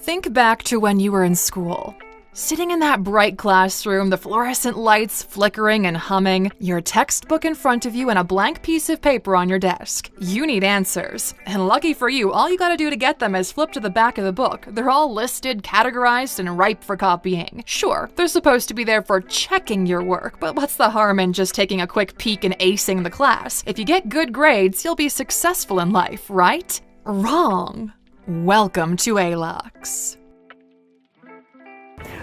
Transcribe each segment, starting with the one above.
Think back to when you were in school. Sitting in that bright classroom, the fluorescent lights flickering and humming, your textbook in front of you and a blank piece of paper on your desk. You need answers. And lucky for you, all you gotta do to get them is flip to the back of the book. They're all listed, categorized, and ripe for copying. Sure, they're supposed to be there for checking your work, but what's the harm in just taking a quick peek and acing the class? If you get good grades, you'll be successful in life, right? Wrong. Welcome to 𝐋𝐈𝐍𝐊.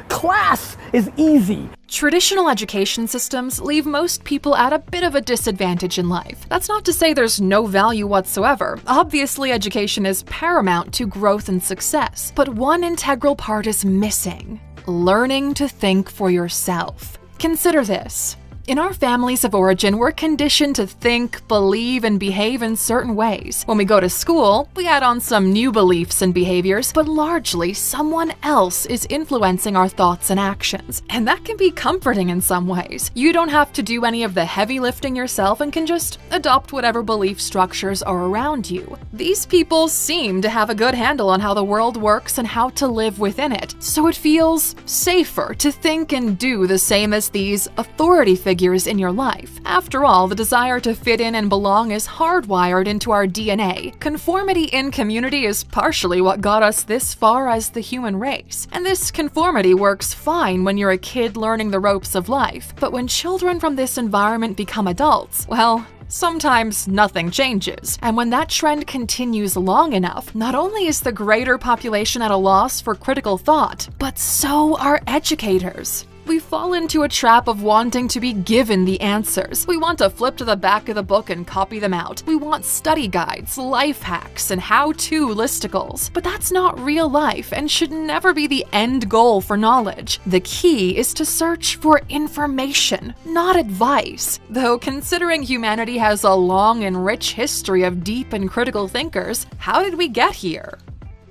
Class is easy. Traditional education systems leave most people at a bit of a disadvantage in life. That's not to say there's no value whatsoever. Obviously, education is paramount to growth and success. But one integral part is missing: learning to think for yourself. Consider this. In our families of origin, we're conditioned to think, believe, and behave in certain ways. When we go to school, we add on some new beliefs and behaviors, but largely someone else is influencing our thoughts and actions. And that can be comforting in some ways. You don't have to do any of the heavy lifting yourself and can just adopt whatever belief structures are around you. These people seem to have a good handle on how the world works and how to live within it, so it feels safer to think and do the same as these authority figures in your life. After all, the desire to fit in and belong is hardwired into our DNA. Conformity in community is partially what got us this far as the human race. And this conformity works fine when you're a kid learning the ropes of life. But when children from this environment become adults, well, sometimes nothing changes. And when that trend continues long enough, not only is the greater population at a loss for critical thought, but so are educators. We fall into a trap of wanting to be given the answers. We want to flip to the back of the book and copy them out. We want study guides, life hacks, and how-to listicles. But that's not real life and should never be the end goal for knowledge. The key is to search for information, not advice. Though considering humanity has a long and rich history of deep and critical thinkers, how did we get here?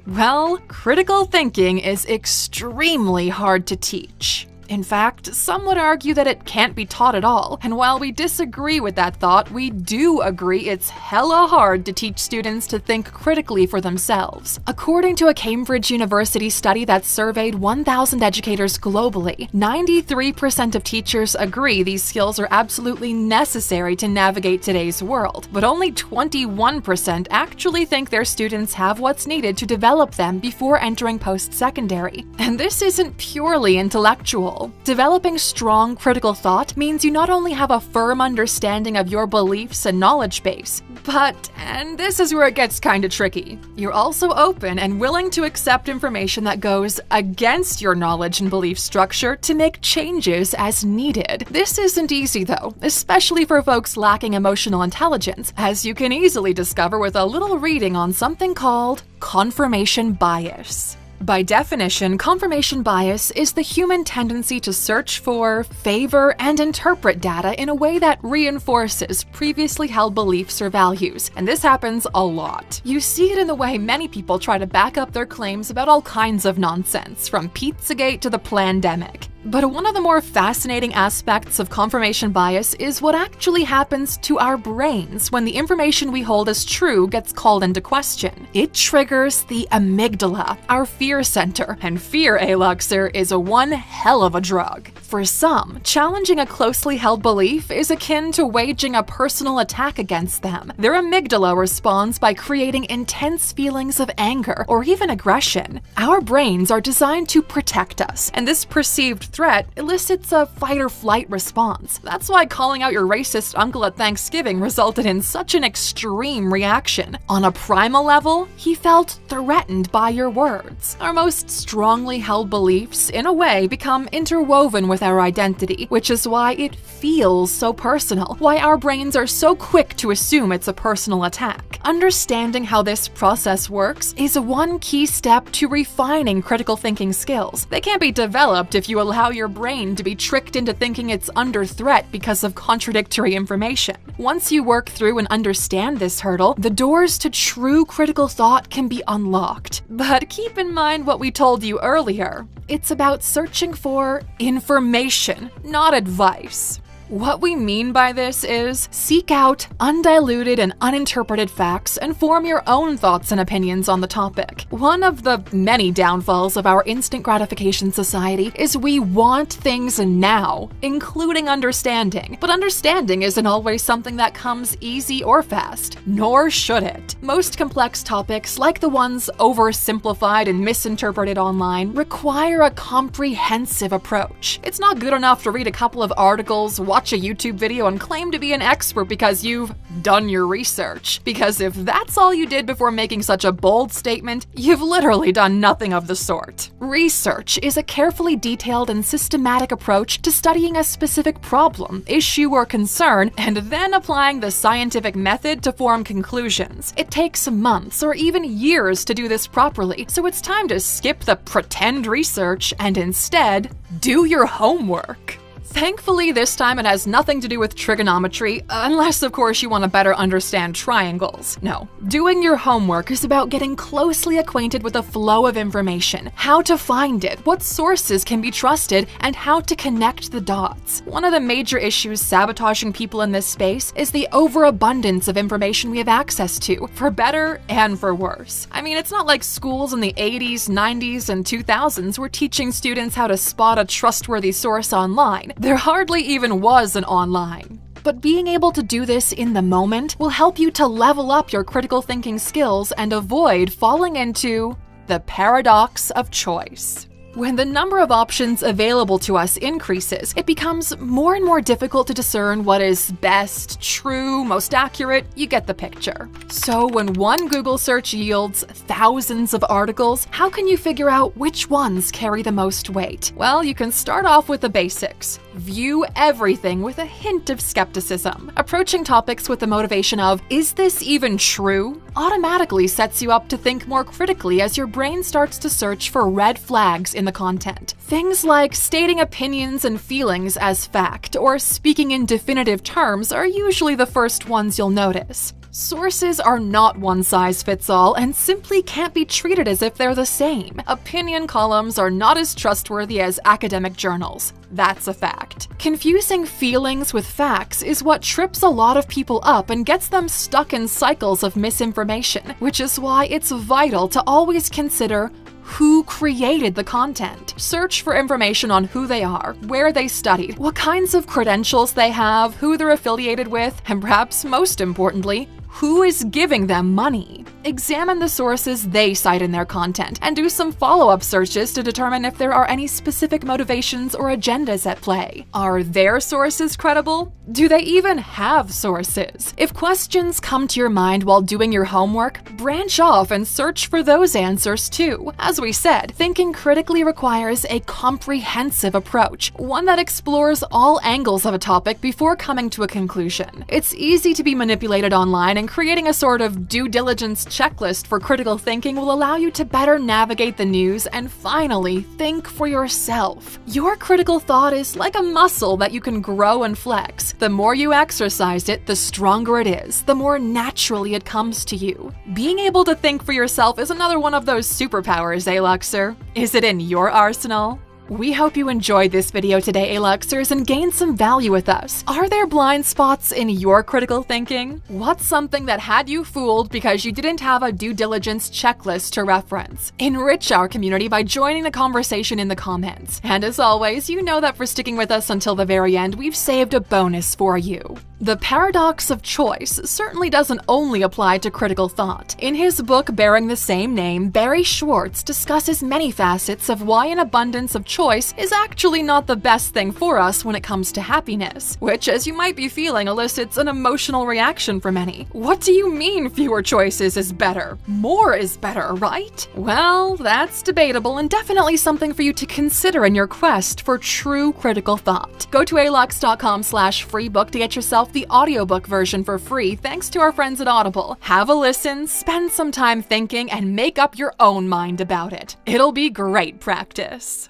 Well, critical thinking is extremely hard to teach. In fact, some would argue that it can't be taught at all, and while we disagree with that thought, we do agree it's hella hard to teach students to think critically for themselves. According to a Cambridge University study that surveyed 1,000 educators globally, 93% of teachers agree these skills are absolutely necessary to navigate today's world, but only 21% actually think their students have what's needed to develop them before entering post-secondary. And this isn't purely intellectual. Developing strong critical thought means you not only have a firm understanding of your beliefs and knowledge base, but, and this is where it gets kinda tricky, you're also open and willing to accept information that goes against your knowledge and belief structure to make changes as needed. This isn't easy though, especially for folks lacking emotional intelligence, as you can easily discover with a little reading on something called confirmation bias. By definition, confirmation bias is the human tendency to search for, favor, and interpret data in a way that reinforces previously held beliefs or values, and this happens a lot. You see it in the way many people try to back up their claims about all kinds of nonsense, from Pizzagate to the plandemic. But one of the more fascinating aspects of confirmation bias is what actually happens to our brains when the information we hold as true gets called into question. It triggers the amygdala, our fear center, and fear, 𝐋𝐈𝐍𝐊, is a one hell of a drug. For some, challenging a closely held belief is akin to waging a personal attack against them. Their amygdala responds by creating intense feelings of anger or even aggression. Our brains are designed to protect us, and this perceived threat elicits a fight-or-flight response. That's why calling out your racist uncle at Thanksgiving resulted in such an extreme reaction. On a primal level, he felt threatened by your words. Our most strongly held beliefs, in a way, become interwoven with our identity, which is why it feels so personal, why our brains are so quick to assume it's a personal attack. Understanding how this process works is one key step to refining critical thinking skills. They can't be developed if you allow your brain to be tricked into thinking it's under threat because of contradictory information. Once you work through and understand this hurdle, the doors to true critical thought can be unlocked. But keep in mind what we told you earlier. It's about searching for information, not advice. What we mean by this is seek out undiluted and uninterpreted facts and form your own thoughts and opinions on the topic. One of the many downfalls of our instant gratification society is we want things now, including understanding. But understanding isn't always something that comes easy or fast, nor should it. Most complex topics, like the ones oversimplified and misinterpreted online, require a comprehensive approach. It's not good enough to read a couple of articles, watch a YouTube video, and claim to be an expert because you've done your research. Because if that's all you did before making such a bold statement, you've literally done nothing of the sort. Research is a carefully detailed and systematic approach to studying a specific problem, issue, or concern, and then applying the scientific method to form conclusions. It takes months or even years to do this properly, so it's time to skip the pretend research and instead do your homework. Thankfully, this time it has nothing to do with trigonometry, unless of course you want to better understand triangles. No, doing your homework is about getting closely acquainted with the flow of information, how to find it, what sources can be trusted, and how to connect the dots. One of the major issues sabotaging people in this space is the overabundance of information we have access to, for better and for worse. I mean, it's not like schools in the 80s, 90s, and 2000s were teaching students how to spot a trustworthy source online. There hardly even was an online. But being able to do this in the moment will help you to level up your critical thinking skills and avoid falling into the paradox of choice. When the number of options available to us increases, it becomes more and more difficult to discern what is best, true, most accurate. You get the picture. So when one Google search yields thousands of articles, how can you figure out which ones carry the most weight? Well, you can start off with the basics. View everything with a hint of skepticism. Approaching topics with the motivation of, is this even true? Automatically sets you up to think more critically as your brain starts to search for red flags in the content. Things like stating opinions and feelings as fact or speaking in definitive terms are usually the first ones you'll notice. Sources are not one-size-fits-all and simply can't be treated as if they're the same. Opinion columns are not as trustworthy as academic journals. That's a fact. Confusing feelings with facts is what trips a lot of people up and gets them stuck in cycles of misinformation, which is why it's vital to always consider who created the content. Search for information on who they are, where they studied, what kinds of credentials they have, who they're affiliated with, and perhaps most importantly, who is giving them money. Examine the sources they cite in their content and do some follow-up searches to determine if there are any specific motivations or agendas at play. Are their sources credible? Do they even have sources? If questions come to your mind while doing your homework, branch off and search for those answers too. As we said, thinking critically requires a comprehensive approach, one that explores all angles of a topic before coming to a conclusion. It's easy to be manipulated online, and creating a sort of due diligence checklist for critical thinking will allow you to better navigate the news and finally think for yourself. Your critical thought is like a muscle that you can grow and flex. The more you exercise it, the stronger it is, the more naturally it comes to you. Being able to think for yourself is another one of those superpowers, Luxer. Is it in your arsenal? We hope you enjoyed this video today, Luxers, and gained some value with us. Are there blind spots in your critical thinking? What's something that had you fooled because you didn't have a due diligence checklist to reference? Enrich our community by joining the conversation in the comments. And as always, you know that for sticking with us until the very end, we've saved a bonus for you. The paradox of choice certainly doesn't only apply to critical thought. In his book bearing the same name, Barry Schwartz discusses many facets of why an abundance of choice is actually not the best thing for us when it comes to happiness, which, as you might be feeling, elicits an emotional reaction for many. What do you mean fewer choices is better? More is better, right? Well, that's debatable and definitely something for you to consider in your quest for true critical thought. Go to alux.com/freebook to get yourself the audiobook version for free thanks to our friends at Audible. Have a listen, spend some time thinking, and make up your own mind about it. It'll be great practice.